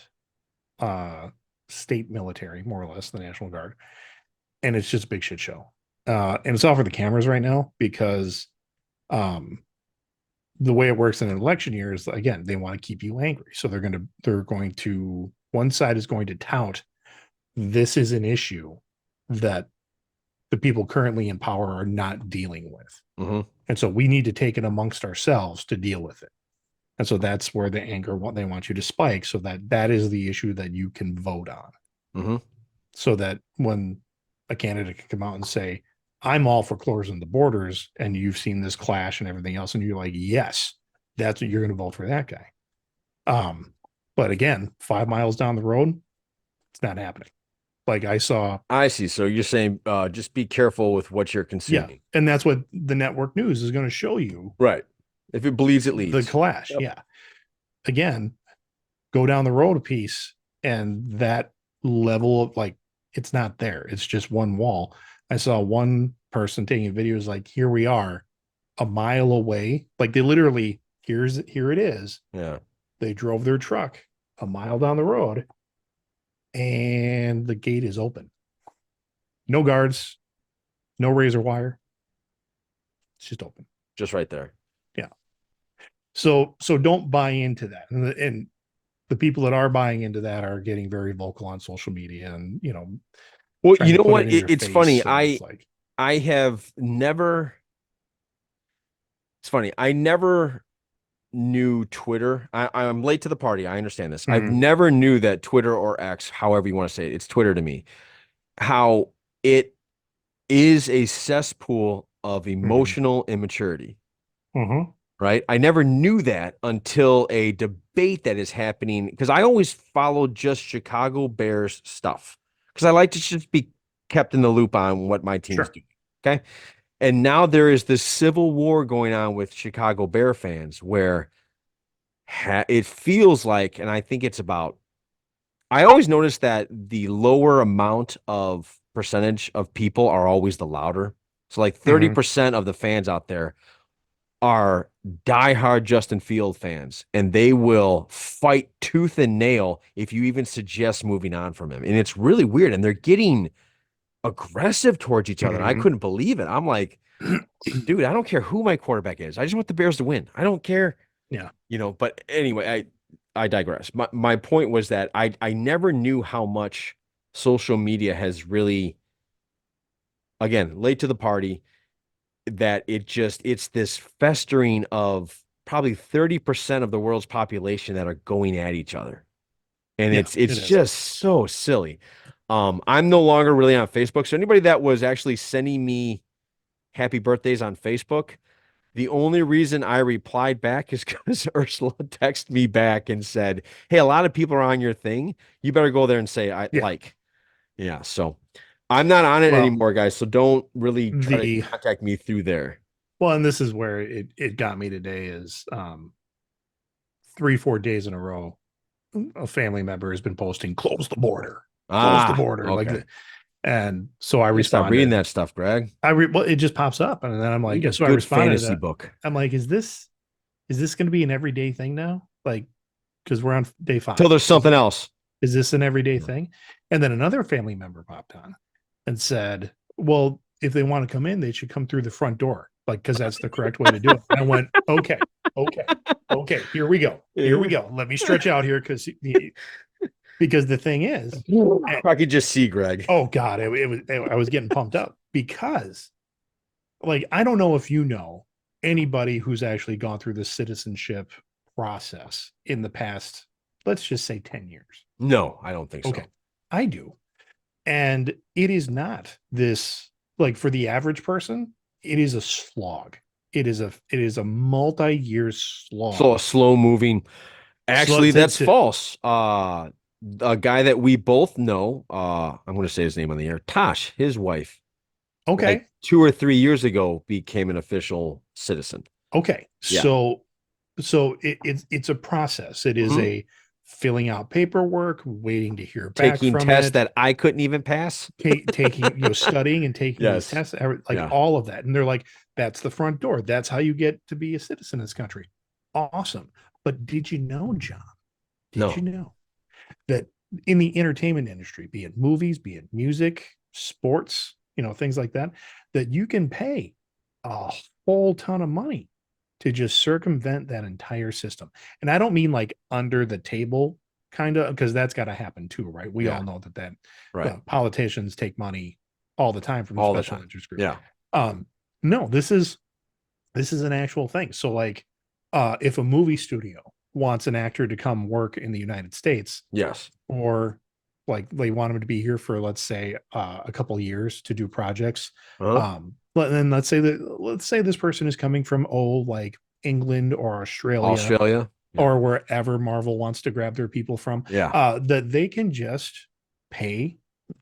uh state military, more or less, the National Guard. And it's just a big shit show. And it's all for the cameras right now because um, the way it works in an election year is, again, they want to keep you angry, so they're going to one side is going to tout this is an issue that the people currently in power are not dealing with. Mm-hmm. And so we need to take it amongst ourselves to deal with it. And so that's where the anger, what they want you to spike, so that is the issue that you can vote on. Mm-hmm. So that when a candidate can come out and say, I'm all for closing the borders, and you've seen this clash and everything else, and you're like, yes, that's what you're going to vote for that guy. But again, 5 miles down the road, it's not happening. Like I saw, I see. So you're saying just be careful with what you're yeah, consuming. and that's what the network news is going to show you, Right. If it bleeds, it the leads. clash. Yep. Yeah. Again, go down the road a piece, and that level of, like, it's not there. It's just one wall. I saw one person taking videos like, here we are a mile away. Like, they literally, here it is. Yeah. They drove their truck a mile down the road, and the gate is open. No guards, no razor wire. It's just open. Just right there. Yeah. So don't buy into that. And the people that are buying into that are getting very vocal on social media, and Well, trying you to know put it what? in your It's face. funny. So it's like, I have never. It's funny. I never knew Twitter. I'm late to the party. I understand this. I've mm, never knew that Twitter or X, however you want to say it, it's Twitter to me, how it is a cesspool of mm, emotional immaturity, mm-hmm, right? I never knew that until a debate that is happening because I always followed just Chicago Bears stuff because I like to just be kept in the loop on what my team's sure. doing. Okay. And now there is this civil war going on with Chicago Bear fans where it feels like, and I think it's about, I always notice that the lower amount of percentage of people are always the louder. So like Mm-hmm, 30% of the fans out there are diehard Justin Field fans, and they will fight tooth and nail if you even suggest moving on from him. And it's really weird. And they're getting aggressive towards each other. And I mm-hmm. couldn't believe it. I'm like, dude, I don't care who my quarterback is. I just want the Bears to win. I don't care, Yeah. but anyway, I digress. My point was that I never knew how much social media has really, again, late to the party, that it's this festering of probably 30% of the world's population that are going at each other. And Yeah, it's it is. just so silly. I'm no longer really on Facebook. So anybody that was actually sending me happy birthdays on Facebook, the only reason I replied back is because Ursula texted me back and said, "Hey, a lot of people are on your thing. You better go there and say I Yeah. like." Yeah, so I'm not on it Well, anymore, guys. So don't really try to the contact me through there. well, and this is where it got me today is 3-4 days in a row, a family member has been posting, close the Ah, border, like okay. the, and so I You gotta stop reading responded. that stuff, Greg. Well, it just pops up, and then I'm like, Read a so I good responded to fantasy that. book. I'm like, is this going to be an everyday thing now? Like, because we're on day Till 5. there's something else. Is this an everyday Yeah. thing? And then another family member popped on and said, well, if they want to come in, they should come through the front door, like, because that's the correct way to do it. I went, okay, okay, here we go. Here we Yeah. go. Let me stretch out here because the thing is, I could just see Greg. oh God, I was getting pumped up because, like, I don't know if you know anybody who's actually gone through the citizenship process in the past, let's just say 10 years. No, I don't think Okay. so. I do. And it is not this, like, for the average person, it is a slog. It is a multi-year So slog. a slow moving. Slow Actually, to, that's to false. A guy that we both know, I'm going to say his name on the air, Tosh, his wife, like okay. 2 or 3 years ago, became an official citizen. Okay. Yeah. So it's a process. It is Mhm. a filling out paperwork, waiting to hear back Taking from tests it, that I couldn't even pass. taking, studying and taking these Yes. tests, like Yeah. all of that. And they're like, that's the front door. That's how you get to be a citizen in this country. Awesome. But did you know, John? Did you No. know that in the entertainment industry, be it movies, be it music, sports, things like that, that you can pay a whole ton of money to just circumvent that entire system. And I don't mean like under the table kind of, because that's got to happen too, right? We all know that right. politicians take money all the time from All the special time. interest groups. Yeah. No, this is an actual thing. So like if a movie studio wants an actor to come work in the United States, Yes. or like they want him to be here for, let's say, a couple of years to do projects. Uh-huh. But then let's say this person is coming from like England or Australia Australia. Yeah. or wherever Marvel wants to grab their people from, Yeah. that they can just pay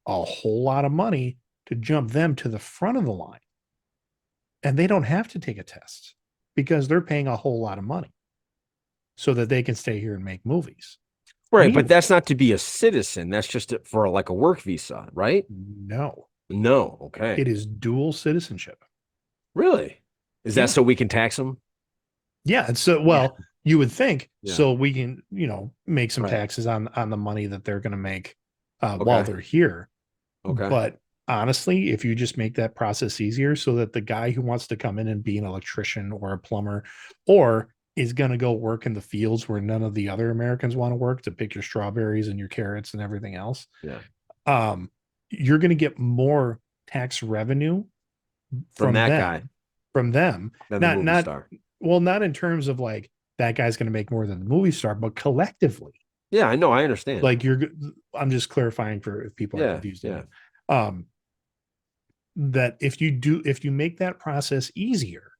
a whole lot of money to jump them to the front of the line. And they don't have to take a test because they're paying a whole lot of money so that they can stay here and make movies. Right, but that's not to be a citizen. That's just for like a work visa, right? No, No. Okay. it is dual citizenship. Really? Is Yeah. that so we can tax them? Yeah. And so, well, you would think Yeah. so we can, make some Right. taxes on the money that they're going to make while Okay. they're here. Okay. But honestly, if you just make that process easier so that the guy who wants to come in and be an electrician or a plumber, or is going to go work in the fields where none of the other Americans want to work, to pick your strawberries and your carrots and everything else, Yeah. You're going to get more tax revenue From that them, guy. from them. Than the movie Not star. well, not in terms of like that guy's going to make more than the movie star, but collectively. Yeah, I know. I understand. Like I'm just clarifying for if people are confused. Yeah. That if you make that process easier,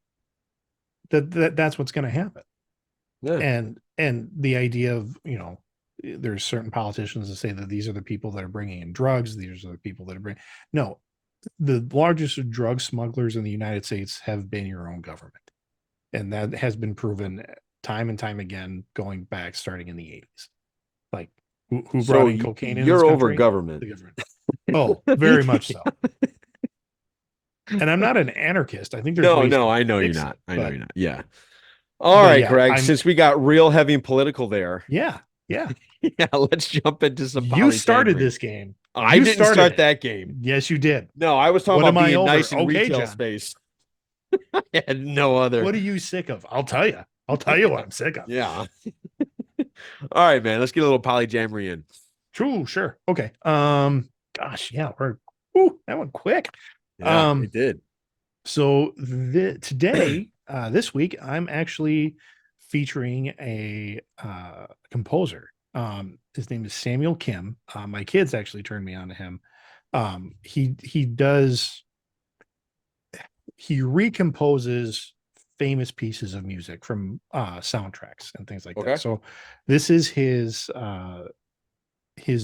that's what's going to happen. Yeah. And the idea of, there's certain politicians that say that these are the people that are bringing in drugs. These are the people that are bringing. No, the largest drug smugglers in the United States have been your own government. And that has been proven time and time again, going back, starting in the 80s. Like who brought in cocaine in this country? You're over government. The government. Oh, very much so. And I'm not an anarchist. I think there's I know you're not. I know you're not. Yeah. All right, Greg. Since we got real heavy and political there. Yeah. Yeah. Let's jump into some. You started this game. I didn't start that game. Yes, you did. No, I was talking about being nice in retail space. I had no other. What are you sick of? I'll tell you. What I'm sick of. Yeah. All right, man. Let's get a little Polyjamory in. True. Sure. Okay. Gosh, yeah. That went quick. Yeah, it did. So today, this week, I'm actually featuring a composer. His name is Samuel Kim. My kids actually turned me on to him. He recomposes famous pieces of music from soundtracks and things like that. So this is his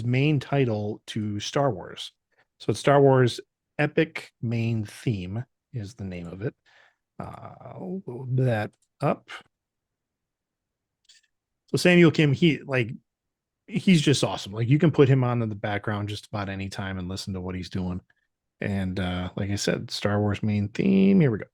main title to Star Wars. So it's Star Wars Epic Main Theme is the name of it. I'll load that up. So Samuel Kim, he's just awesome. Like, you can put him on in the background just about any time and listen to what he's doing. And like I said, Star Wars Main Theme. Here we go.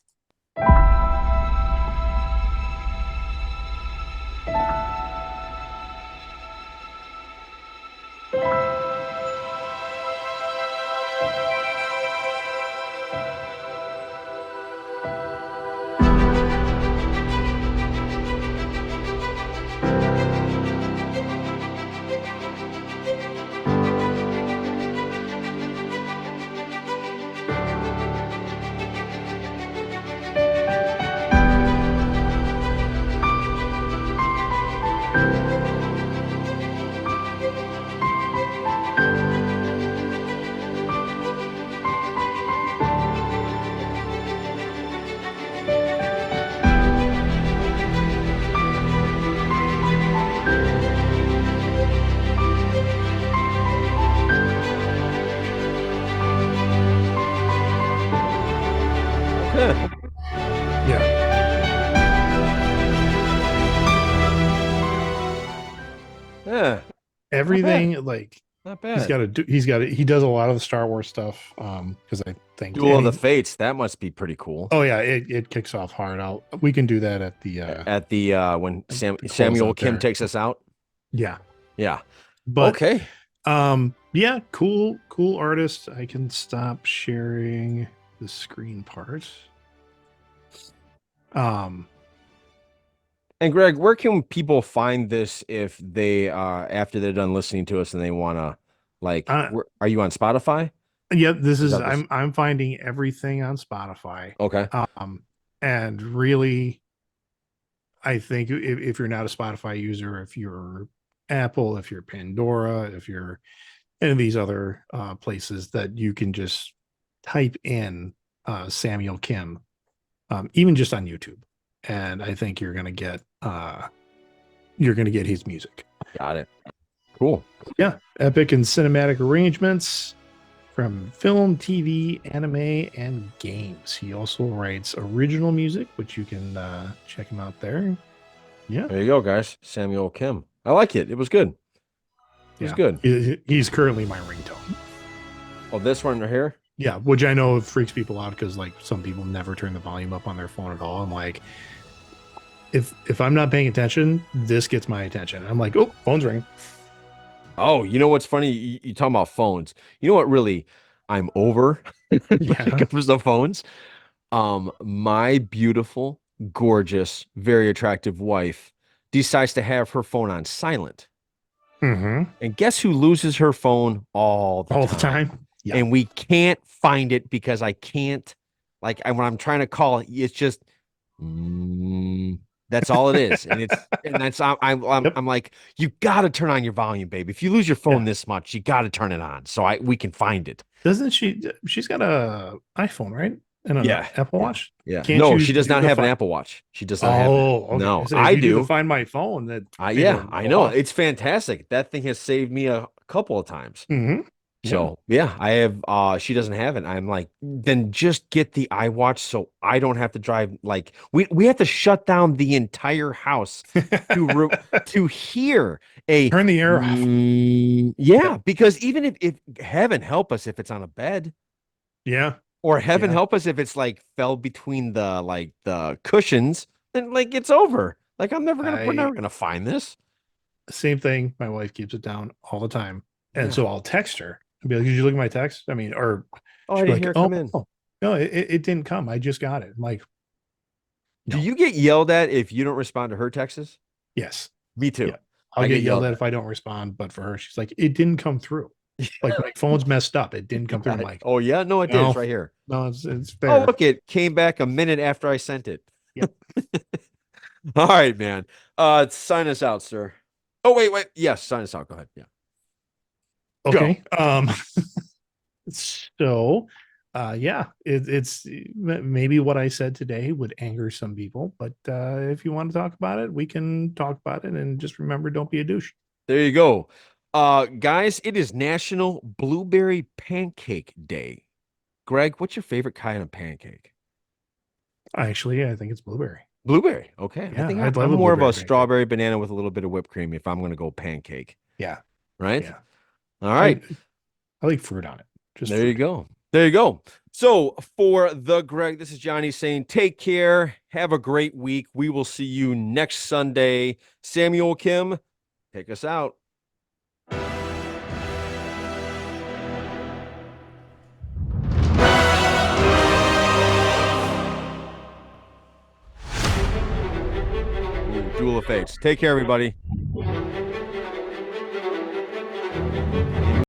Yeah. Everything not bad. He does a lot of the Star Wars stuff. Because I think Duel of the Fates, that must be pretty cool. Oh yeah, it kicks off hard. We can do that at the when Samuel Kim takes us out. Yeah. Yeah. But okay. Yeah, cool artist. I can stop sharing the screen part. Um, And Greg, where can people find this if they after they're done listening to us and they want to uh, are you on Spotify? yeah, this Is is that this? I'm finding everything on Spotify. Okay. Um, and really, I think if you're not a Spotify user, if you're Apple, if you're Pandora, if you're any of these other places, that you can just type in Samuel Kim, even just on YouTube, and I think you're gonna get his music. Got it. Cool. Yeah, epic and cinematic arrangements from film, TV, anime, and games. He also writes original music, which you can check him out there. Yeah, There you go, guys. Samuel Kim. I like it. It was good. It was yeah. good. He's currently my ringtone. Oh, this one right here. Yeah, which I know freaks people out because like some people never turn the volume up on their phone at all. I'm like, if I'm not paying attention, this gets my attention. I'm like, oh, phone's ringing. Oh, you know what's funny? You talking about phones. You know what really I'm over when it Yeah. comes to phones? My beautiful, gorgeous, very attractive wife decides to have her phone on silent. Mm-hmm. And guess who loses her phone all the All the time? time. Yeah. And we can't find it because I can't, when I'm trying to call it, it's just, mm, that's all it is. And that's, Yep. I'm like, you got to turn on your volume, baby. If you lose your phone Yeah. this much, you got to turn it on so we can find it. Doesn't she? She's got a iPhone, right? And an Yeah. Apple Yeah. Watch. Yeah. Can't No, you she does do not the have an find? Apple Watch. She does not have it. Oh, okay. No, So if I you do the do. Find My Phone, that may Yeah, go I know. off. It's fantastic. That thing has saved me a couple of times. Mm-hmm. Yeah. So yeah, I have she doesn't have it. I'm like, then just get the iWatch so I don't have to drive like we have to shut down the entire house to hear a Turn the air off. yeah, Yep. because even if heaven help us if it's on a bed, Yeah. or heaven Yeah. help us if it's like fell between the cushions, then like it's over. Like we're I never gonna find this. Same thing. My wife keeps it down all the time. And Yeah. so I'll text her and be like, did you look at my text? I mean, or Oh, I she'll be didn't like, hear it oh, come in. no, it didn't come. I just got it. I'm like, Do no. you get yelled at if you don't respond to her texts? Yes. Me Yeah. too. I'll I get get yelled yelled at if I don't respond. But for her, she's like, it didn't come through. Like my phone's messed up. It didn't come through. I'm at. like, Oh yeah, no, it did. It's no, right here. no, it's Oh fair. look, it came back a minute after I sent it. Yep. All right, man. Sign us out, sir. Oh wait. Yes, sign us out. Go ahead. Yeah. Go. Okay. So yeah, it's maybe what I said today would anger some people, but if you want to talk about it, we can talk about it. And just remember, don't be a douche. There you go. Guys, it is National Blueberry Pancake Day. Greg, what's your favorite kind of pancake? Actually, I think it's blueberry. Blueberry. Okay. I Yeah, think I'd I'm love a more of a blueberry pancake. strawberry banana with a little bit of whipped cream if I'm going to go pancake, Yeah, right? yeah. All I right. I like fruit on it. Just There you fruit. go. There you go. So for the Greg, this is Johnny saying take care. Have a great week. We will see you next Sunday. Samuel Kim, take us out. Duel of Fates. Take care, everybody.